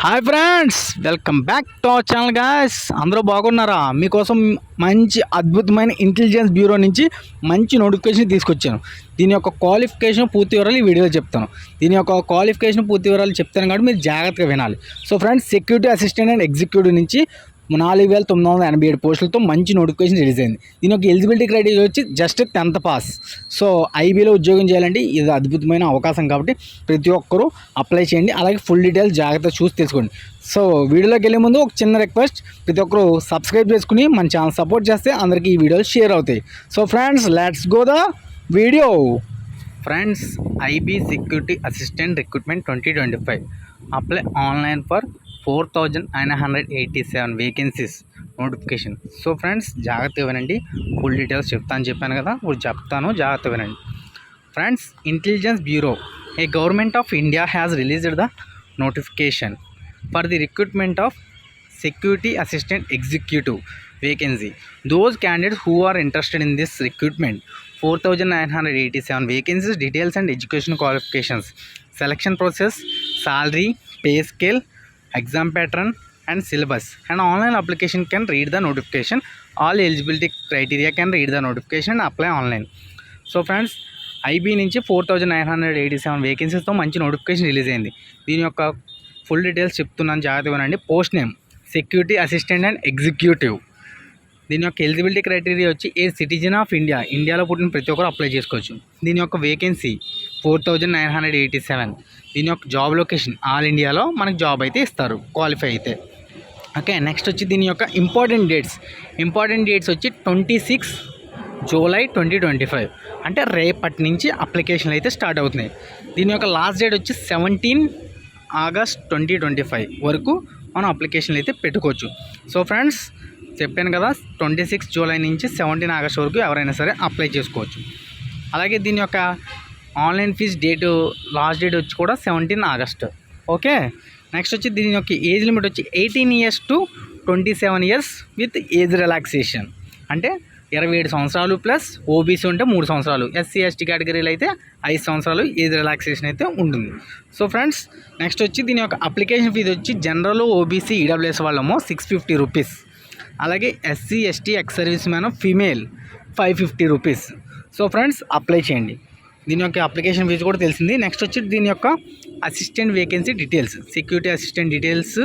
Hi friends, welcome back to our channel guys. అందరూ బాగున్నారా? మీకోసం మంచి అద్భుతమైన ఇంటెలిజెన్స్ బ్యూరో నుంచి మంచి నోటిఫికేషన్ తీసుకొచ్చాను. దీని యొక్క క్వాలిఫికేషన్ పూర్తి వివరాలు ఈ వీడియోలో చెప్తాను. దీని యొక్క క్వాలిఫికేషన్ పూర్తి వివరాలు చెప్తాను కాబట్టి మీరు జాగ్రత్తగా వినాలి. So friends, security assistant and executive నుంచి 4987 పోస్టులతో మంచి నోటిఫికేషన్ రిలీజ్ అయింది. దీని యొక్క ఎలిజిబిలిటీ క్రైటీరియా వచ్చి జస్ట్ 10th పాస్. సో ఐబీలో ఉద్యోగం చేయాలంటే ఇది అద్భుతమైన అవకాశం కాబట్టి ప్రతి ఒక్కరూ అప్లై చేయండి. అలాగే ఫుల్ డీటెయిల్స్ జాగ్రత్తగా చూసి తెలుసుకోండి. సో వీడియోలోకి వెళ్ళే ముందు ఒక చిన్న రిక్వెస్ట్, ప్రతి ఒక్కరు సబ్స్క్రైబ్ చేసుకుని మన ఛానల్ సపోర్ట్ చేస్తే అందరికీ ఈ వీడియోలు షేర్ అవుతాయి. So friends, let's go the video. Friends, IB security assistant recruitment 2025 apply online for 4987 vacancies notification. So friends, జాగ్రత్తగా వినండి. ఫుల్ డీటెయిల్స్ చెప్పాను కదా, ఇప్పుడు చెప్తాను, జాగ్రత్తగా వినండి. Friends, intelligence bureau A government of India has released the notification for the recruitment of security assistant executive vacancy. Those candidates who are interested in this recruitment, 4987 vacancies, details and education qualifications, selection process, salary, pay scale, exam pattern and syllabus, and online application can read the notification. All eligibility criteria can read the notification and apply online. So friends, IB నుంచి 4987 వేకెన్సీస్తో మంచి notification release అయింది. దీని యొక్క full details చెప్తున్నాను, జాగ్రత్తగా వినండి. Post name security assistant and executive. దీని యొక్క ఎలిజిబిలిటీ క్రైటీరియా వచ్చి ఏ సిటిజన్ ఆఫ్ ఇండియా, ఇండియాలో పుట్టిన ప్రతి ఒక్కరు అప్లై చేసుకోవచ్చు. దీని యొక్క వేకెన్సీ 4987. దీని యొక్క జాబ్ లొకేషన్ ఆల్ ఇండియాలో మనకు జాబ్ అయితే ఇస్తారు క్వాలిఫై అయితే. ఓకే, నెక్స్ట్ వచ్చి దీని యొక్క ఇంపార్టెంట్ డేట్స్ వచ్చి 26 జూలై 2025, అంటే రేపటి నుంచి అప్లికేషన్లు అయితే స్టార్ట్ అవుతున్నాయి. దీని యొక్క లాస్ట్ డేట్ వచ్చి 17 ఆగస్ట్ 2025 వరకు మనం అప్లికేషన్లు అయితే పెట్టుకోవచ్చు. సో ఫ్రెండ్స్, చెప్పాను కదా, 26 జూలై నుంచి 17 ఆగస్ట్ వరకు ఎవరైనా సరే అప్లై చేసుకోవచ్చు. అలాగే దీని యొక్క ఆన్లైన్ ఫీజ్ లాస్ట్ డేట్ వచ్చి కూడా 17 ఆగస్ట్. ఓకే, నెక్స్ట్ వచ్చి దీని యొక్క ఏజ్ లిమిట్ వచ్చి 18 years to 27 years with age relaxation. అంటే 27 సంవత్సరాలు ప్లస్ ఓబీసీ ఉంటే 3 సంవత్సరాలు, ఎస్సీ ఎస్టీ కేటగిరీలు అయితే 5 సంవత్సరాలు ఏజ్ రిలాక్సేషన్ అయితే ఉంటుంది. సో ఫ్రెండ్స్, నెక్స్ట్ వచ్చి దీని యొక్క అప్లికేషన్ ఫీజు వచ్చి జనరల్, ఓబీసీ, ఈడబ్ల్యూఎస్ వాళ్ళేమో 650 రూపీస్. అలాగే SC ST ex service man female 550 rupees. So friends, apply చేయండి. దీని యొక్క అప్లికేషన్ ఫీజు కూడా తెలిసింది. నెక్స్ట్ వచ్చి దీని యొక్క assistant vacancy details, security assistant details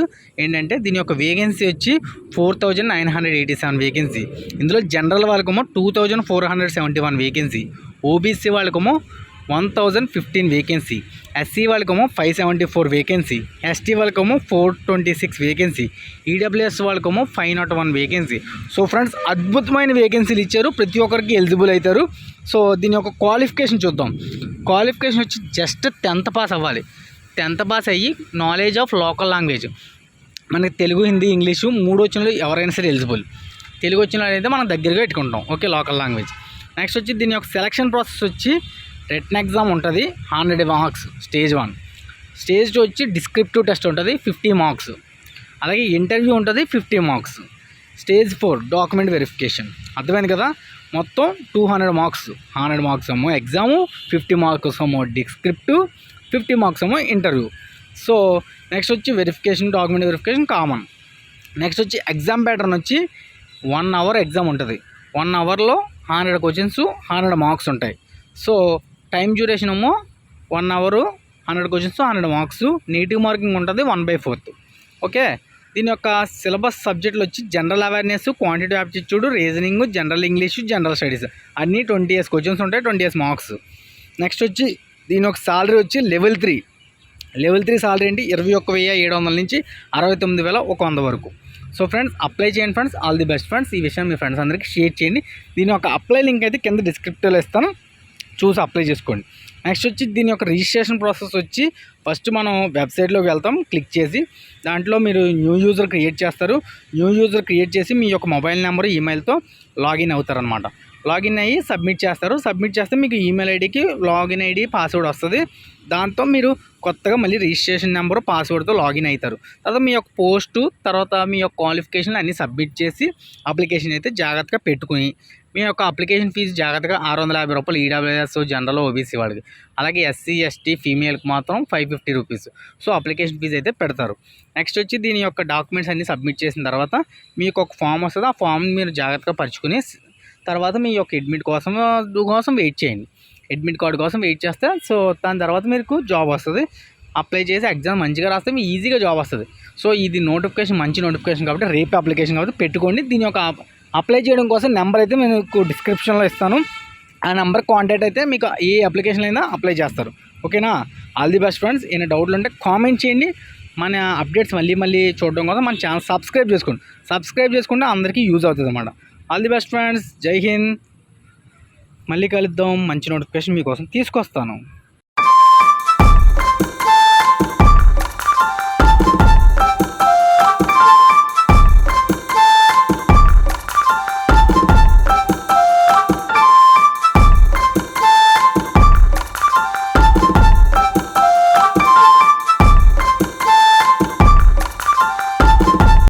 ఏంటంటే దీని యొక్క వేకెన్సీ వచ్చి 4987 వేకెన్సీ. ఇందులో జనరల్ వాళ్ళకేమో 2471 వేకెన్సీ, ఓబీసీ వాళ్ళకేమో 1015 వేకెన్సీ, ఎస్సీ వాళ్ళకేమో 574 వేకెన్సీ, ఎస్టీ వాళ్ళకేమో 426 వేకెన్సీ, ఈడబ్ల్యూఎస్ వాళ్ళకేమో 501 వేకెన్సీ. సో ఫ్రెండ్స్, అద్భుతమైన వేకెన్సీలు ఇచ్చారు, ప్రతి ఒక్కరికి ఎలిజిబుల్ అవుతారు. సో దీని యొక్క క్వాలిఫికేషన్ చూద్దాం. క్వాలిఫికేషన్ వచ్చి జస్ట్ 10th పాస్ అవ్వాలి. 10th పాస్ అయ్యి నాలెడ్జ్ ఆఫ్ లోకల్ లాంగ్వేజ్, మనకి తెలుగు, హిందీ, ఇంగ్లీషు 3 వచ్చిన ఎవరైనా సరే ఎలిజిబుల్. తెలుగు వచ్చిన అయితే మనం దగ్గరగా పెట్టుకుంటాం. Okay, local language. నెక్స్ట్ వచ్చి దీని యొక్క సెలక్షన్ ప్రాసెస్ వచ్చి రిటన్ ఎగ్జామ్ ఉంటుంది 100 మార్క్స్ స్టేజ్ 1. స్టేజ్ 2 వచ్చి డిస్క్రిప్టివ్ టెస్ట్ ఉంటుంది 50 మార్క్స్. అలాగే ఇంటర్వ్యూ ఉంటుంది 50 మార్క్స్. Stage 4 document verification. అర్థమైంది కదా, మొత్తం 200 మార్క్స్. 100 మార్క్స్ ఏమో ఎగ్జాము, 50 మార్క్స్ ఏమో డిస్క్రిప్టివ్, 50 మార్క్స్ ఏమో ఇంటర్వ్యూ. సో నెక్స్ట్ వచ్చి verification, document verification common. Next వచ్చి ఎగ్జామ్ ప్యాటర్న్ వచ్చి 1 అవర్ ఎగ్జామ్ ఉంటుంది. 1 అవర్లో 100 క్వశ్చన్స్, 100 మార్క్స్ ఉంటాయి. సో టైం డ్యూరేషన్ ఏమో 1 hour, 100 questions, 100 marks. Negative marking ఉంటుంది 1/4. ఓకే, దీని యొక్క సిలబస్ సబ్జెక్టులు వచ్చి general awareness, quantity aptitude, reasoning, general English, general studies అన్నీ 20 years క్వశ్చన్స్ ఉంటాయి, 20 years మార్క్స్. నెక్స్ట్ వచ్చి దీని యొక్క సాలరీ వచ్చి లెవెల్ 3 సాలరీ ఏంటి 21,700 నుంచి 69,100 వరకు. సో ఫ్రెండ్స్, అప్లై చేయండి friends. All the best friends. ఈ విషయం మీ ఫ్రెండ్స్ అందరికీ షేర్ చేయండి. దీని యొక్క అప్లై లింక్ అయితే కింద డిస్క్రిప్టివ్లో ఇస్తాను, చూసి అప్లై చేసుకోండి. నెక్స్ట్ వచ్చి దీని యొక్క రిజిస్ట్రేషన్ ప్రాసెస్ వచ్చి ఫస్ట్ మనం వెబ్సైట్లోకి వెళ్తాం. క్లిక్ చేసి దాంట్లో మీరు న్యూ యూజర్ క్రియేట్ చేస్తారు. న్యూ యూజర్ క్రియేట్ చేసి మీ యొక్క మొబైల్ నెంబర్, ఈమెయిల్తో లాగిన్ అవుతారనమాట. లాగిన్ అయ్యి సబ్మిట్ చేస్తారు. సబ్మిట్ చేస్తే మీకు ఈమెయిల్ ఐడికి లాగిన్ ఐడి, పాస్వర్డ్ వస్తుంది. దాంతో మీరు కొత్తగా మళ్ళీ రిజిస్ట్రేషన్ నెంబరు, పాస్వర్డ్తో లాగిన్ అవుతారు. తర్వాత మీ యొక్క పోస్టు, తర్వాత మీ యొక్క క్వాలిఫికేషన్లు అన్నీ సబ్మిట్ చేసి అప్లికేషన్ అయితే జాగ్రత్తగా పెట్టుకుని మీ యొక్క అప్లికేషన్ ఫీజు జాగ్రత్తగా ₹650 ఈడబ్ల్యూఎస్ జనరల్ ఓబీసీ వాళ్ళకి, అలాగే ఎస్సీ ఎస్టీ ఫీమేల్కి మాత్రం ₹550. సో అప్లికేషన్ ఫీజు అయితే పెడతారు. నెక్స్ట్ వచ్చి దీని యొక్క డాక్యుమెంట్స్ అన్నీ సబ్మిట్ చేసిన తర్వాత మీకు ఒక ఫామ్ వస్తుంది. ఆ ఫామ్ మీరు జాగ్రత్తగా పరుచుకుని తర్వాత మీ యొక్క అడ్మిట్ కోసం వెయిట్ చేయండి. అడ్మిట్ కార్డు కోసం వెయిట్ చేస్తే సో దాని తర్వాత మీకు జాబ్ వస్తుంది. అప్లై చేసి ఎగ్జామ్ మంచిగా రాస్తే మీకు ఈజీగా జాబ్ వస్తుంది. సో ఇది నోటిఫికేషన్ మంచి నోటిఫికేషన్ కాబట్టి రేపు అప్లికేషన్ కాబట్టి పెట్టుకోండి. దీని యొక్క అప్లై చేయడం కోసం నెంబర్ అయితే మీకు డిస్క్రిప్షన్లో ఇస్తాను. ఆ నెంబర్ కాంటాక్ట్ అయితే మీకు ఏ అప్లికేషన్ అయినా అప్లై చేస్తారు. ఓకేనా? All the best friends. ఏమైనా డౌట్లు ఉంటే కామెంట్ చేయండి. మన అప్డేట్స్ మళ్ళీ చూడడం కోసం మన ఛానల్ సబ్స్క్రైబ్ చేసుకుంటే అందరికీ యూజ్ అవుతుంది అన్నమాట. All the best friends. జై హింద్. మళ్ళీ కలుద్దాం. మంచి నోటిఫికేషన్ మీకోసం తీసుకొస్తాను.